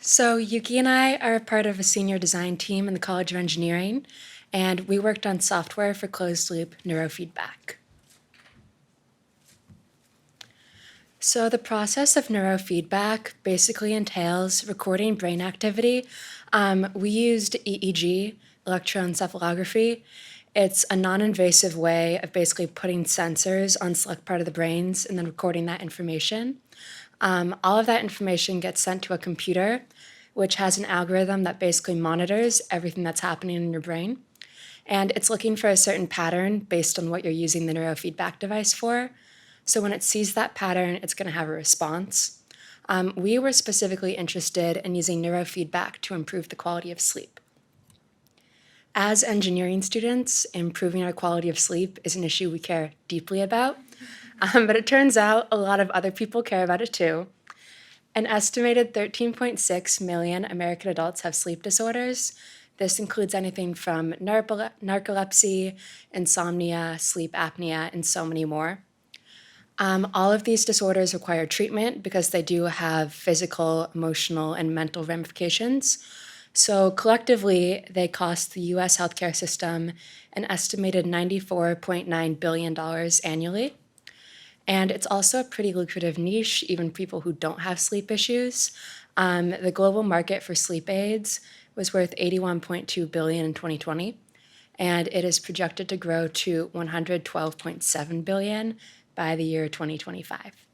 So Yuki and I are a part of a senior design team in the College of Engineering, and we worked on software for closed-loop neurofeedback. So the process of neurofeedback basically entails recording brain activity. We used EEG, electroencephalography. It's a non-invasive way of basically putting sensors on select part of the brains and then recording that information. All of that information gets sent to a computer, which has an algorithm that basically monitors everything that's happening in your brain. And it's looking for a certain pattern based on what you're using the neurofeedback device for. So when it sees that pattern, it's going to have a response. We were specifically interested in using neurofeedback to improve the quality of sleep. As engineering students, improving our quality of sleep is an issue we care deeply about, but it turns out a lot of other people care about it too. An estimated 13.6 million American adults have sleep disorders. This includes anything from narcolepsy, insomnia, sleep apnea, and so many more. All of these disorders require treatment because they do have physical, emotional, and mental ramifications. So collectively, they cost the US healthcare system an estimated $94.9 billion annually. And it's also a pretty lucrative niche, even people who don't have sleep issues. The global market for sleep aids was worth $81.2 billion in 2020, and it is projected to grow to $112.7 billion by the year 2025.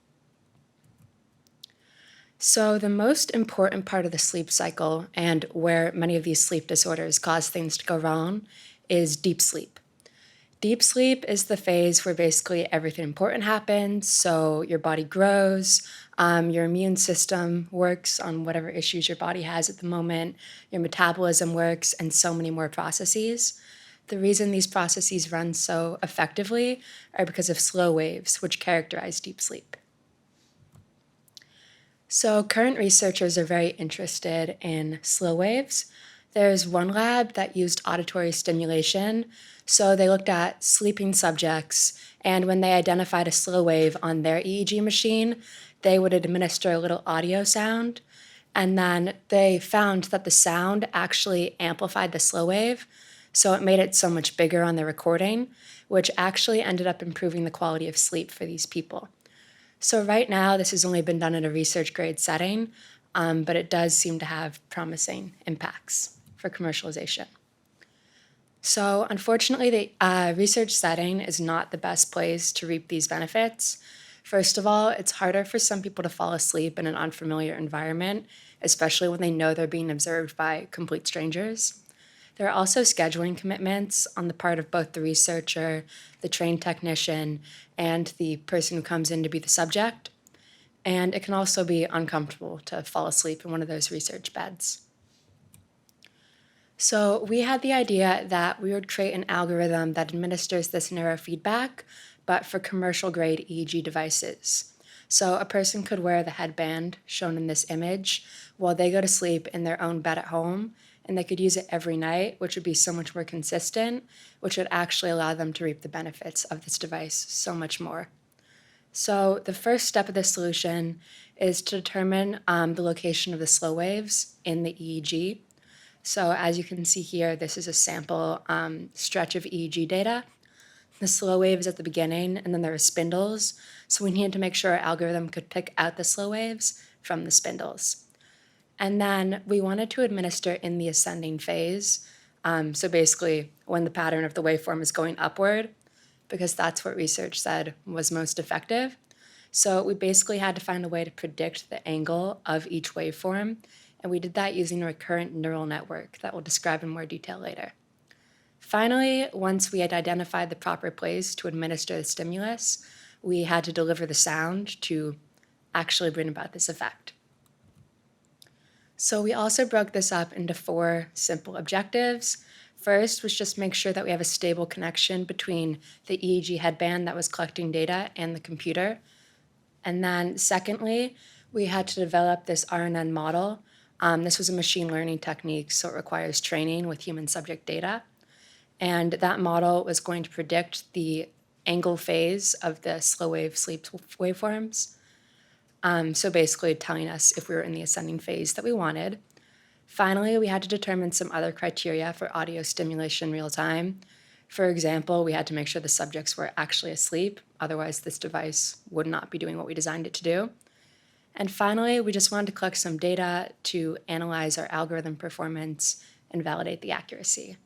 So the most important part of the sleep cycle, and where many of these sleep disorders cause things to go wrong, is deep sleep. Deep sleep is the phase where basically everything important happens. So your body grows, your immune system works on whatever issues your body has at the moment, your metabolism works, and so many more processes. The reason these processes run so effectively are because of slow waves, which characterize deep sleep. So current researchers are very interested in slow waves. There's one lab that used auditory stimulation. So they looked at sleeping subjects, and when they identified a slow wave on their EEG machine, they would administer a little audio sound. And then they found that the sound actually amplified the slow wave. So it made it so much bigger on the recording, which actually ended up improving the quality of sleep for these people. So right now, this has only been done in a research grade setting, but it does seem to have promising impacts for commercialization. So unfortunately, the research setting is not the best place to reap these benefits. First of all, it's harder for some people to fall asleep in an unfamiliar environment, especially when they know they're being observed by complete strangers. There are also scheduling commitments on the part of both the researcher, the trained technician, and the person who comes in to be the subject. And it can also be uncomfortable to fall asleep in one of those research beds. So we had the idea that we would create an algorithm that administers this neurofeedback, but for commercial grade EEG devices. So a person could wear the headband shown in this image while they go to sleep in their own bed at home, and they could use it every night, which would be so much more consistent, which would actually allow them to reap the benefits of this device so much more. So the first step of this solution is to determine the location of the slow waves in the EEG. So as you can see here, this is a sample stretch of EEG data. The slow wave is at the beginning, and then there are spindles. So we needed to make sure our algorithm could pick out the slow waves from the spindles. And then we wanted to administer in the ascending phase. So basically, when the pattern of the waveform is going upward, because that's what research said was most effective. So we basically had to find a way to predict the angle of each waveform. And we did that using a recurrent neural network that we'll describe in more detail later. Finally, once we had identified the proper place to administer the stimulus, we had to deliver the sound to actually bring about this effect. So we also broke this up into 4 simple objectives. First was just make sure that we have a stable connection between the EEG headband that was collecting data and the computer. And then secondly, we had to develop this RNN model. This was a machine learning technique, so it requires training with human subject data. And that model was going to predict the angle phase of the slow wave sleep waveforms. So basically telling us if we were in the ascending phase that we wanted. Finally, we had to determine some other criteria for audio stimulation real time. For example, we had to make sure the subjects were actually asleep, otherwise this device would not be doing what we designed it to do. And finally, we just wanted to collect some data to analyze our algorithm performance and validate the accuracy.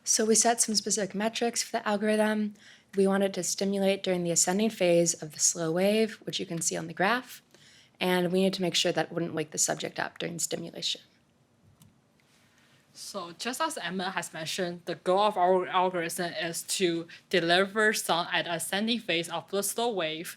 So we set some specific metrics for the algorithm. We wanted to stimulate during the ascending phase of the slow wave, which you can see on the graph, and we needed to make sure that it wouldn't wake the subject up during stimulation. So just as Emma has mentioned, the goal of our algorithm is to deliver sound at the ascending phase of the slow wave.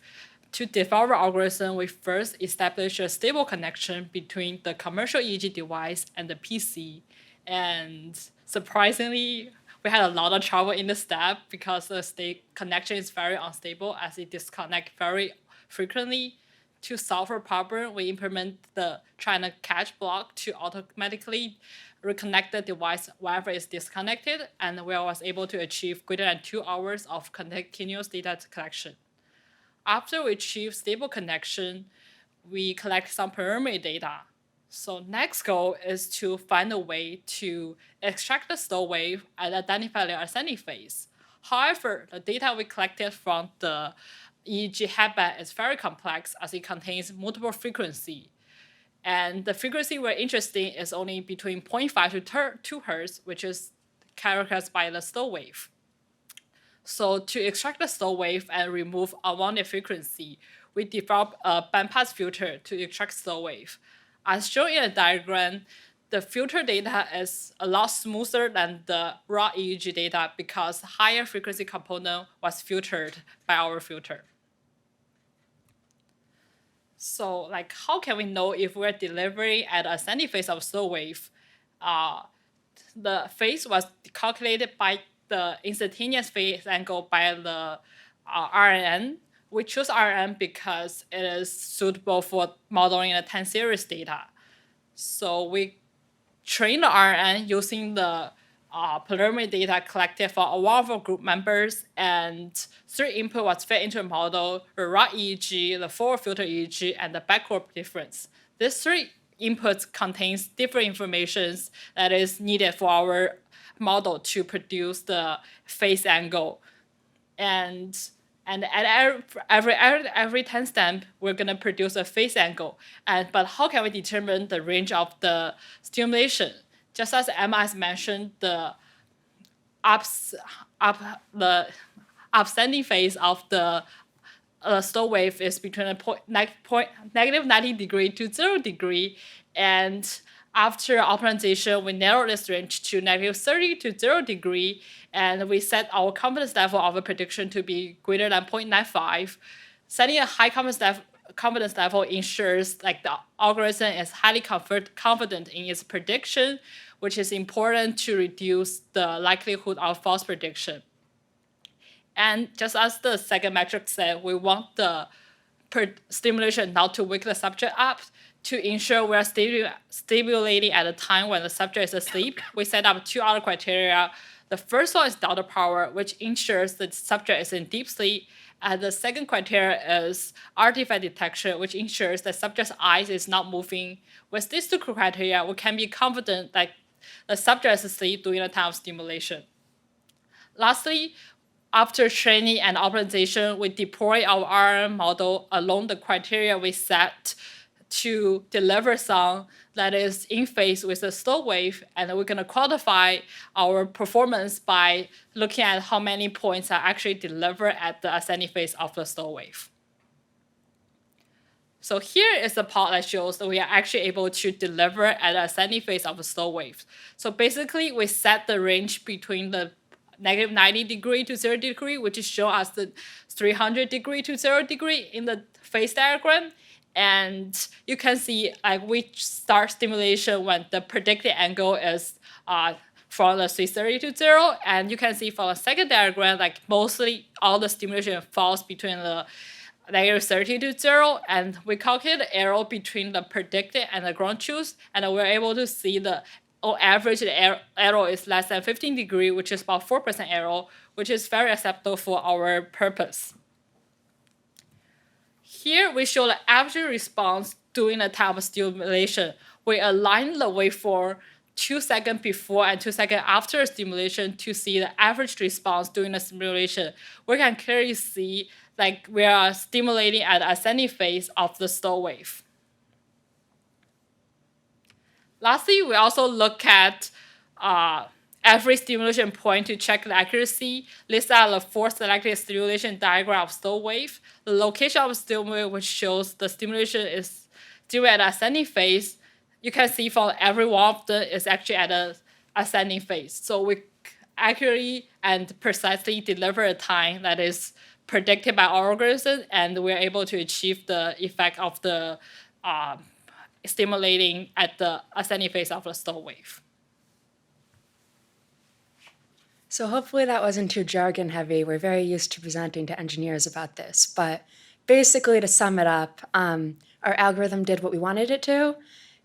To develop our algorithm, we first establish a stable connection between the commercial EEG device and the PC. And surprisingly, we had a lot of trouble in the step because the connection is very unstable as it disconnects very frequently. To solve our problem, we implement the try and catch block to automatically reconnect the device whenever it's disconnected, and we was able to achieve greater than 2 hours of continuous data collection. After we achieve stable connection, we collect some preliminary data. So next goal is to find a way to extract the slow wave and identify the ascending phase. However, the data we collected from the EEG headband is very complex as it contains multiple frequency. And the frequency we're interested in is only between 0.5 to 2 Hertz, which is characterized by the slow wave. So to extract the slow wave and remove unwanted frequency, we developed a bandpass filter to extract slow wave. As shown in the diagram, the filter data is a lot smoother than the raw EEG data because higher frequency component was filtered by our filter. So like, how can we know if we're delivering at ascending phase of slow wave? The phase was calculated by the instantaneous phase angle by the RNN. We choose RNN because it is suitable for modeling the 10 series data. So we train the RNN using the preliminary data collected from a lot of group members, and 3 input was fed into a model: the raw EEG, the forward filter EEG, and the backward difference. These 3 inputs contains different information that is needed for our model to produce the phase angle. And at every 10 stamp, we're gonna produce a phase angle. But how can we determine the range of the stimulation? Just as Emma has mentioned, the ascending phase of the slow wave is between negative 90 degree to 0 degree, and after optimization, we narrowed this range to negative 30 to 0 degree, and we set our confidence level of a prediction to be greater than 0.95. Setting a high confidence level ensures like the algorithm is highly confident in its prediction, which is important to reduce the likelihood of false prediction. And just as the second metric said, we want the stimulation not to wake the subject up. To ensure we're stimulating at a time when the subject is asleep, we set up 2 other criteria. The first one is delta power, which ensures the subject is in deep sleep. And the second criteria is artifact detection, which ensures the subject's eyes is not moving. With these 2 criteria, we can be confident that the subject is asleep during the time of stimulation. Lastly, after training and optimization, we deploy our RNN model along the criteria we set to deliver sound that is in phase with the slow wave, and we're going to quantify our performance by looking at how many points are actually delivered at the ascending phase of the slow wave. So here is the plot that shows that we are actually able to deliver at the ascending phase of the slow wave. So basically, we set the range between the negative 90 degree to 0 degree, which is shown as the 300 degree to 0 degree in the phase diagram. And you can see like we start stimulation when the predicted angle is from the 330 to 0. And you can see from the second diagram, like mostly all the stimulation falls between the negative 30 to 0. And we calculate the error between the predicted and the ground truth. And we're able to see the on average, the error is less than 15 degrees, which is about 4% error, which is very acceptable for our purpose. Here we show the average response during the time of stimulation. We align the waveform 2 seconds before and 2 seconds after stimulation to see the average response during the stimulation. We can clearly see like we are stimulating at the ascending phase of the slow wave. Lastly, we also look at every stimulation point to check the accuracy. These are the 4 selected stimulation diagram of slow wave. The location of stimulation, which shows the stimulation is still at ascending phase. You can see from every one of them is actually at an ascending phase. So we accurately and precisely deliver a time that is predicted by our algorithm, and we're able to achieve the effect of the stimulating at the ascending phase of the slow wave. So hopefully that wasn't too jargon heavy. We're very used to presenting to engineers about this. But basically, to sum it up, our algorithm did what we wanted it to.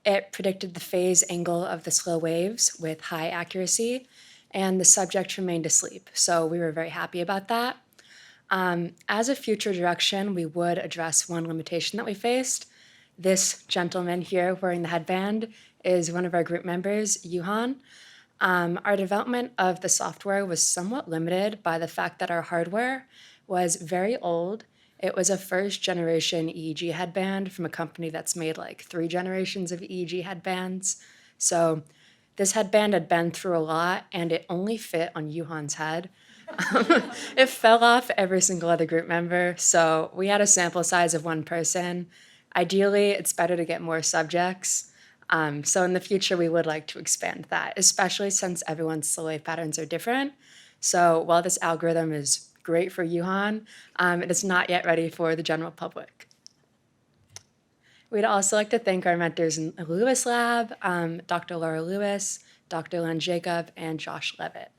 It predicted the phase angle of the slow waves with high accuracy, and the subject remained asleep. So we were very happy about that. As a future direction, we would address one limitation that we faced. This gentleman here wearing the headband is one of our group members, Yuhan. Our development of the software was somewhat limited by the fact that our hardware was very old. It was a first generation EEG headband from a company that's made like 3 generations of EEG headbands. So this headband had been through a lot, and it only fit on Yuhan's head. It fell off every single other group member, so we had a sample size of 1 person. Ideally, it's better to get more subjects. So in the future, we would like to expand that, especially since everyone's slow wave patterns are different. So while this algorithm is great for Yuhan, it is not yet ready for the general public. We'd also like to thank our mentors in the Lewis Lab, Dr. Laura Lewis, Dr. Len Jacob, and Josh Levitt.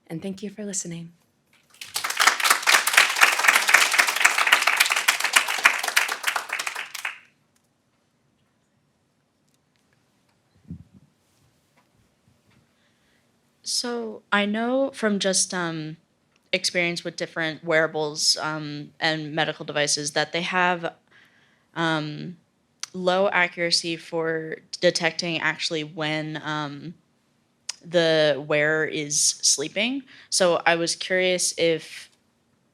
And thank you for listening. So I know from just experience with different wearables and medical devices that they have low accuracy for detecting actually when the wearer is sleeping. So I was curious if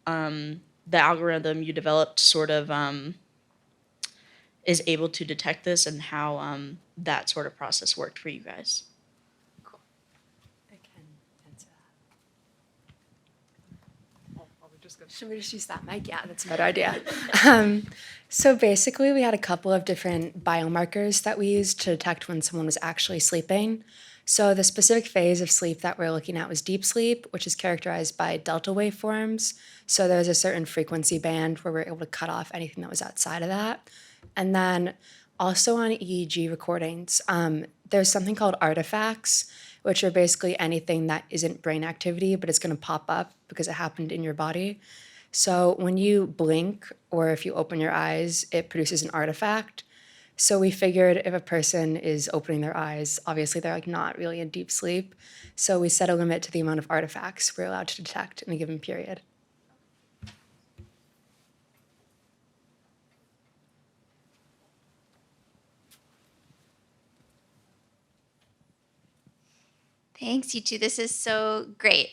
the algorithm you developed sort of is able to detect this and how that sort of process worked for you guys. Should we just use that mic? Yeah, that's a better idea. So basically, we had a couple of different biomarkers that we used to detect when someone was actually sleeping. So the specific phase of sleep that we're looking at was deep sleep, which is characterized by delta waveforms. So there's a certain frequency band where we're able to cut off anything that was outside of that. And then also on EEG recordings, there's something called artifacts, which are basically anything that isn't brain activity, but it's going to pop up because it happened in your body. So when you blink or if you open your eyes, it produces an artifact. So we figured if a person is opening their eyes, obviously they're like not really in deep sleep. So we set a limit to the amount of artifacts we're allowed to detect in a given period. Thanks, you two. This is so great.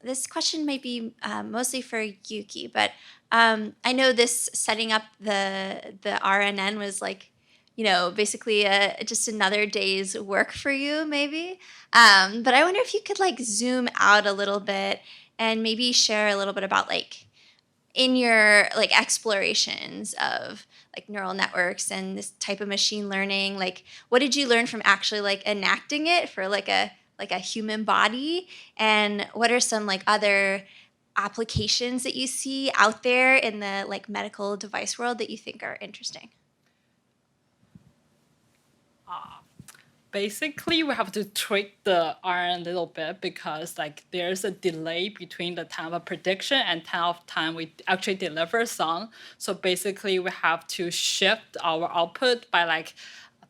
This question might be mostly for Yuki, but I know this setting up the RNN was like, basically just another day's work for you, maybe. But I wonder if you could like zoom out a little bit and maybe share a little bit about like in your like explorations of like neural networks and this type of machine learning, like what did you learn from actually like enacting it for like a human body, and what are some like other applications that you see out there in the like medical device world that you think are interesting? Basically, we have to tweak the RNN a little bit because like there's a delay between the time of prediction and time we actually deliver sound. So basically, we have to shift our output by like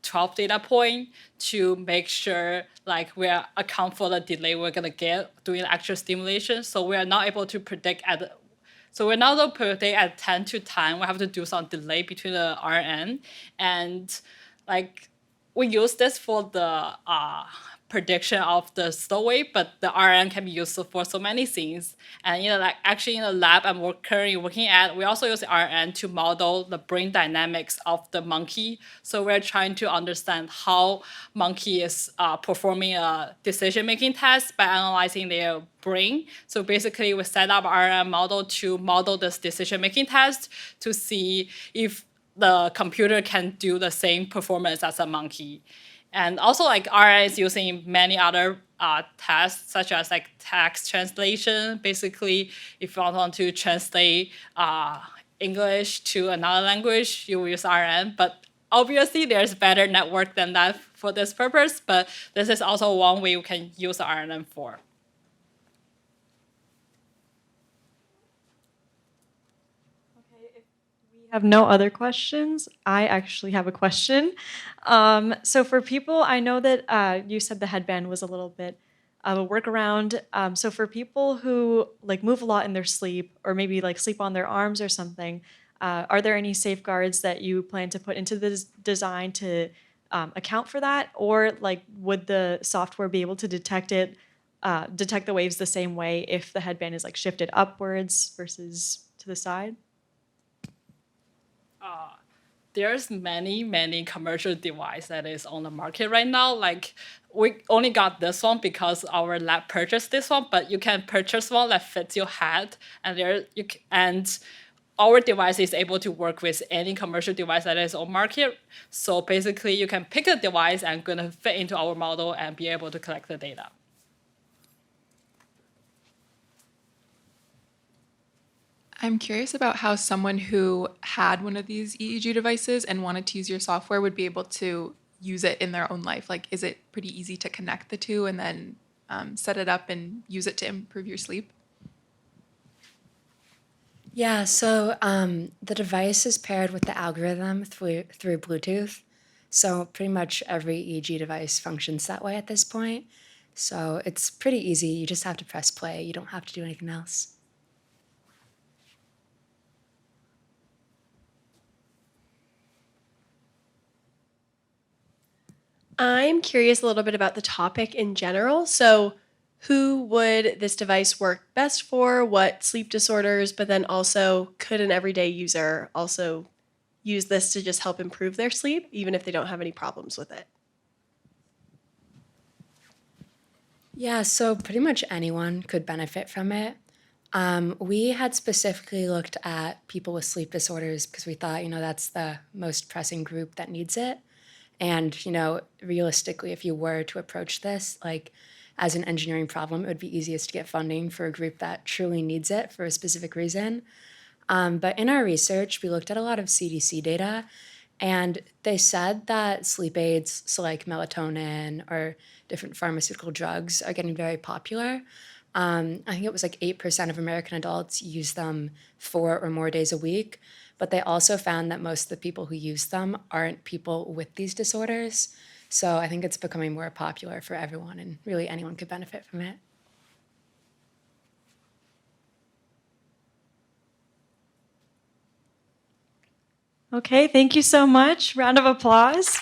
12 data point to make sure like we account for the delay we're gonna get doing actual stimulation. So we are not able to predict at So we're now predicting at 10 to 10, we have to do some delay between the RNN. And like we use this for the prediction of the slow wave, but the RNN can be used for so many things. And like actually in the lab I'm currently working at, we also use the RNN to model the brain dynamics of the monkey. So we're trying to understand how monkey is performing a decision-making test by analyzing their brain. So basically we set up RNN model to model this decision-making test to see if the computer can do the same performance as a monkey. And also like RNN is using many other tests such as like text translation. Basically, if you want to translate English to another language, you will use RNN. But obviously there's better network than that for this purpose, but this is also one way you can use RNN for. Have no other questions. I actually have a question. So for people, I know that you said the headband was a little bit of a workaround. So for people who like move a lot in their sleep, or maybe like sleep on their arms or something, are there any safeguards that you plan to put into the design to account for that? Or like would the software be able to detect the waves the same way if the headband is like shifted upwards versus to the side? There's many commercial device that is on the market right now. Like we only got this one because our lab purchased this one, but you can purchase one that fits your head, and our device is able to work with any commercial device that is on market. So basically you can pick a device and gonna fit into our model and be able to collect the data. I'm curious about how someone who had one of these EEG devices and wanted to use your software would be able to use it in their own life. Like, is it pretty easy to connect the two and then set it up and use it to improve your sleep? Yeah, so the device is paired with the algorithm through Bluetooth. So pretty much every EEG device functions that way at this point. So it's pretty easy. You just have to press play. You don't have to do anything else. I'm curious a little bit about the topic in general. So, who would this device work best for? What sleep disorders? But then also, could an everyday user also use this to just help improve their sleep, even if they don't have any problems with it? Yeah, so pretty much anyone could benefit from it. We had specifically looked at people with sleep disorders because we thought, that's the most pressing group that needs it. And, realistically, if you were to approach this, like, as an engineering problem, it would be easiest to get funding for a group that truly needs it for a specific reason. But in our research, we looked at a lot of CDC data, and they said that sleep aids, so like melatonin or different pharmaceutical drugs, are getting very popular. I think it was like 8% of American adults use them 4 or more days a week. But they also found that most of the people who use them aren't people with these disorders. So I think it's becoming more popular for everyone, and really anyone could benefit from it. Okay, thank you so much. Round of applause.